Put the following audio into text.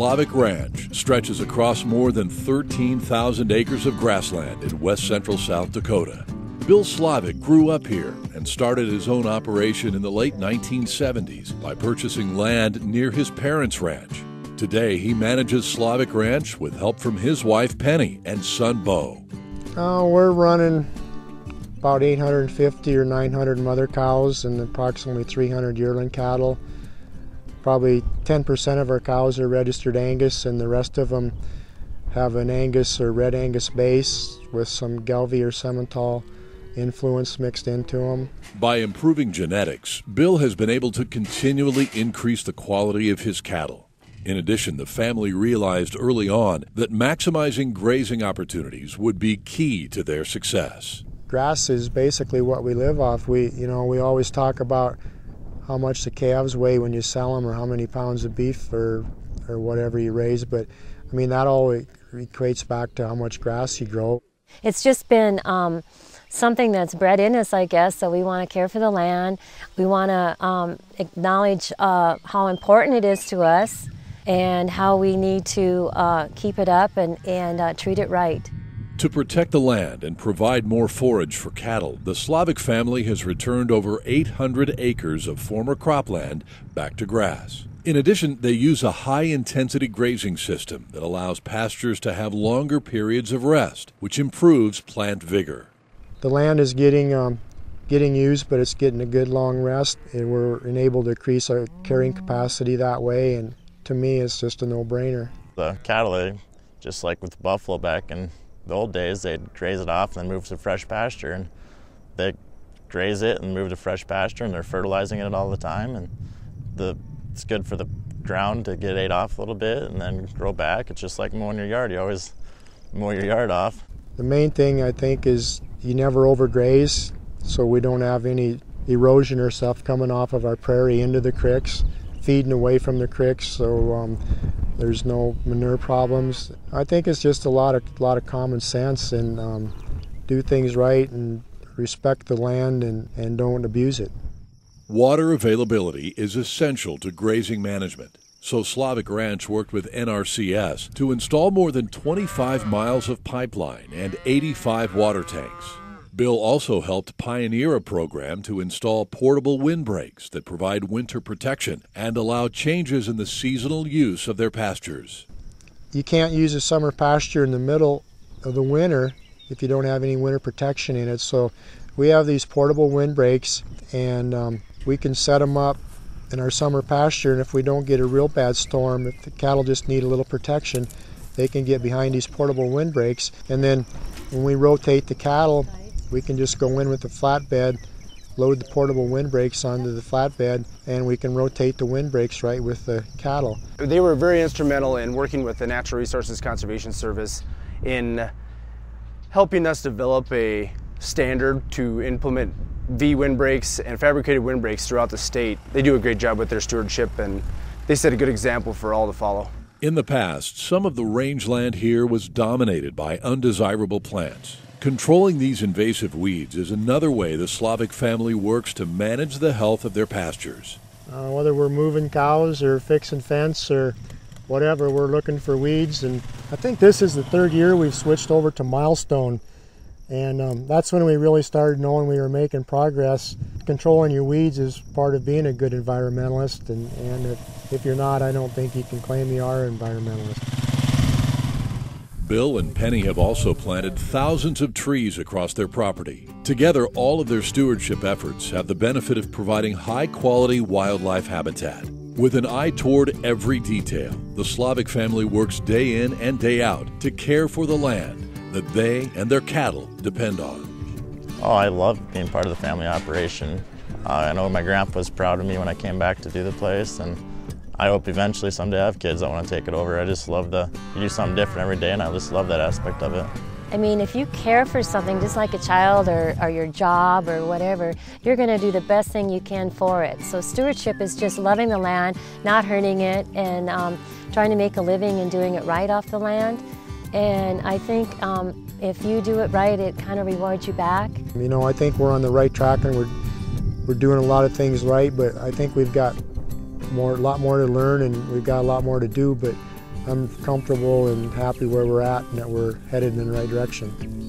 Slovek Ranch stretches across more than 13,000 acres of grassland in west central South Dakota. Bill Slovek grew up here and started his own operation in the late 1970s by purchasing land near his parents' ranch. Today, he manages Slovek Ranch with help from his wife Pennie and son Bo. We're running about 850 or 900 mother cows and approximately 300 yearling cattle. Probably 10% of our cows are registered Angus, and the rest of them have an Angus or Red Angus base with some Gelbvieh or Simmental influence mixed into them. By improving genetics, Bill has been able to continually increase the quality of his cattle. In addition, the family realized early on that maximizing grazing opportunities would be key to their success. Grass is basically what we live off. We always talk about how much the calves weigh when you sell them, or how many pounds of beef or whatever you raise, but I mean that all equates back to how much grass you grow. It's just been something that's bred in us, I guess, so we want to care for the land. We want to acknowledge how important it is to us and how we need to keep it up and treat it right. To protect the land and provide more forage for cattle, the Slovek family has returned over 800 acres of former cropland back to grass. In addition, they use a high-intensity grazing system that allows pastures to have longer periods of rest, which improves plant vigor. The land is getting used, but it's getting a good long rest, and we're enabled to increase our carrying capacity that way, and to me it's just a no-brainer. The cattle, just like with the buffalo back in the old days, they'd graze it off and then move to fresh pasture, and they graze it and move to fresh pasture, and they're fertilizing it all the time, and it's good for the ground to get ate off a little bit and then grow back. It's just like mowing your yard. You always mow your yard off. The main thing I think is you never overgraze, so we don't have any erosion or stuff coming off of our prairie into the creeks, feeding away from the creeks, so there's no manure problems. I think it's just a lot of common sense, and do things right and respect the land and don't abuse it. Water availability is essential to grazing management, so Slovek Ranch worked with NRCS to install more than 25 miles of pipeline and 85 water tanks. Bill also helped pioneer a program to install portable windbreaks that provide winter protection and allow changes in the seasonal use of their pastures. You can't use a summer pasture in the middle of the winter if you don't have any winter protection in it, so we have these portable windbreaks, and we can set them up in our summer pasture, and if we don't get a real bad storm, if the cattle just need a little protection, they can get behind these portable windbreaks, and then when we rotate the cattle, we can just go in with the flatbed, load the portable windbreaks onto the flatbed, and we can rotate the windbreaks right with the cattle. They were very instrumental in working with the Natural Resources Conservation Service in helping us develop a standard to implement V windbreaks and fabricated windbreaks throughout the state. They do a great job with their stewardship, and they set a good example for all to follow. In the past, some of the rangeland here was dominated by undesirable plants. Controlling these invasive weeds is another way the Slovek family works to manage the health of their pastures. Whether we're moving cows or fixing fence or whatever, we're looking for weeds, and I think this is the third year we've switched over to Milestone. And that's when we really started knowing we were making progress. Controlling your weeds is part of being a good environmentalist, and if you're not, I don't think you can claim you are an environmentalist. Bill and Pennie have also planted thousands of trees across their property. Together, all of their stewardship efforts have the benefit of providing high-quality wildlife habitat. With an eye toward every detail, the Slovek family works day in and day out to care for the land that they and their cattle depend on. Oh, I love being part of the family operation. I know my grandpa was proud of me when I came back to do the place, and I hope eventually someday I have kids that want to take it over. I just love you do something different every day, and I just love that aspect of it. I mean, if you care for something just like a child or your job or whatever, you're going to do the best thing you can for it. So stewardship is just loving the land, not hurting it, and trying to make a living and doing it right off the land. And I think if you do it right, it kind of rewards you back. You know, I think we're on the right track, and we're doing a lot of things right, but I think we've got a lot more to learn, and we've got a lot more to do, but I'm comfortable and happy where we're at and that we're headed in the right direction.